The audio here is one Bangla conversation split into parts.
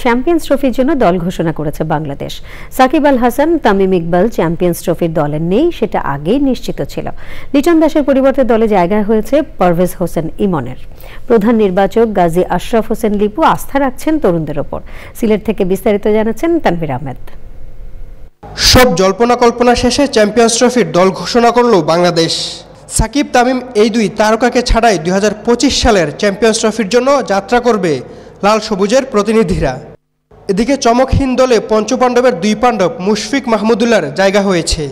চ্যাম্পিয়ন্স ট্রফির জন্য দল ঘোষণা করেছে বাংলাদেশ। সাকিব আল হাসান, তামিম ইকবাল চ্যাম্পিয়ন্স ট্রফির দলে নেই, সেটা আগেই নিশ্চিত ছিল। লিটন দাসের পরিবর্তে দলে জায়গা হয়েছে পারভেজ হোসেন ইমনের। প্রধান নির্বাচক গাজী আশরাফ হোসেন লিপু আস্থা রাখছেন তরুণদের ওপর। সিলেট থেকে বিস্তারিত জানাচ্ছেন তানভীর আহমেদ। সব জল্পনা কল্পনা শেষে চ্যাম্পিয়ন্স ট্রফির দল ঘোষণা করল বাংলাদেশ। সাকিব, তামিম এই দুই তারকাকে ছাড়াই 2025 সালের চ্যাম্পিয়ন্স ট্রফির জন্য যাত্রা করবে লাল সবুজের প্রতিনিধিরা। এদিকে চমকহীন দলে পঞ্চপাণ্ডবের দুই পাণ্ডব মুশফিক মাহমুদুল্লাহর জায়গা হয়েছে।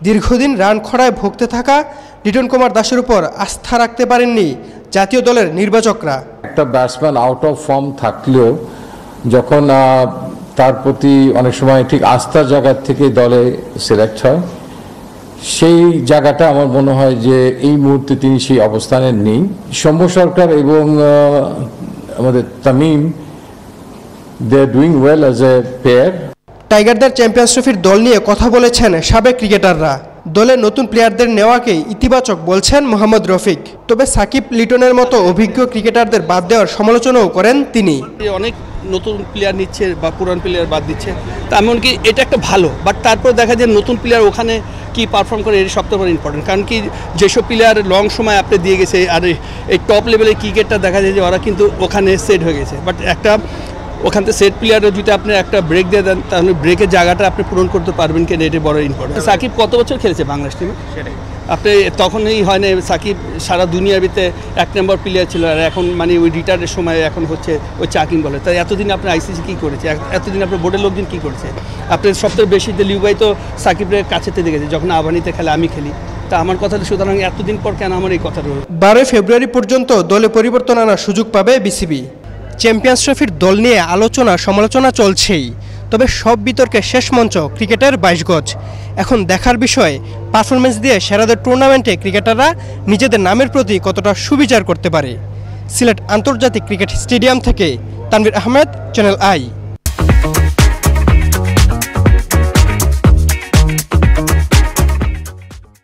দীর্ঘদিন রান খরায় ভুগতে থাকা লিটন কুমার দাসের উপর আস্থা রাখতে পারেননি জাতীয় দলের নির্বাচকরা। একটা ব্যাটসম্যান আউট অফ ফর্ম থাকলেও যখন তার প্রতি অনেক সময় ঠিক আস্থার জায়গা থেকে দলে সিলেক্ট হয়, সেই জায়গাটা আমার মনে হয় যে এই মুহূর্তে তিনি সেই অবস্থানে নেই। সৌম্য সরকার এবং আমাদের Tamim, they are doing well as a pair. টাইগারদের চ্যাম্পিয়ন্স ট্রফির দল নিয়ে কথা বলেছেন সাবেক ক্রিকেটাররা। দলে নতুন প্লেয়ারদের নেওয়াকে ইতিবাচক বলছেন মোহাম্মদ রফিক। তবে সাকিব, লিটনের মতো অভিজ্ঞ ক্রিকেটারদের বাদ দেওয়ার সমালোচনাও করেন তিনি। অনেক নতুন প্লেয়ার নিচ্ছে বা পুরান প্লেয়ার বাদ দিচ্ছে, তা এমনকি এটা একটা ভালো, বাট তারপর দেখা যায় নতুন প্লেয়ার ওখানে কি পারফর্ম করে, এর সবথেকে বড় ইম্পর্টেন্ট। কারণ কি, যেসব প্লেয়ার লং সময় আপনি দিয়ে গেছে আর এই টপ লেভেলের ক্রিকেটটা দেখা যায় যে ওরা কিন্তু ওখানে সেট হয়ে গেছে। বাট একটা ওখান থেকে সেট প্লেয়ারের যদি আপনি একটা ব্রেক দিয়ে দেন, তাহলে ব্রেকের জায়গাটা আপনি পূরণ করতে পারবেন কিনা, এটা বড় ইম্পর্টেন্ট। সাকিব কত বছর খেলেছে বাংলাদেশ টিমে, সেটাই আপনি তখনই হয় না। সাকিব সারা দুনিয়ার ভিতরে 1 নম্বর প্লেয়ার ছিল, আর এখন মানে ওই রিটায়ারের সময় এখন হচ্ছে ওই চাকিং বলে। তাই এতদিন আপনার আইসিসি কী করেছে, এতদিন আপনার বোর্ডের লোকজন কী করেছে? আপনার সবথেকে বেশি লিউবাই তো সাকিবের কাছেতে দেখেছে, যখন আবানিতে খেলে আমি খেলি। তা আমার কথা, সুতরাং এতদিন পর কেন আমার এই কথাটা? 12 ফেব্রুয়ারি পর্যন্ত দলে পরিবর্তন আনার সুযোগ পাবে বিসিবি। চ্যাম্পিয়ন্স ট্রফির দল নিয়ে আলোচনা সমালোচনা চলছেই, তবে সব বিতর্কের শেষ মঞ্চ ক্রিকেটের 22 গজ। এখন দেখার বিষয়, পারফরমেন্স দিয়ে সেরাদের টুর্নামেন্টে ক্রিকেটাররা নিজেদের নামের প্রতি কতটা সুবিচার করতে পারে। সিলেট আন্তর্জাতিক ক্রিকেট স্টেডিয়াম থেকে তানভীর আহমেদ, চ্যানেল আই।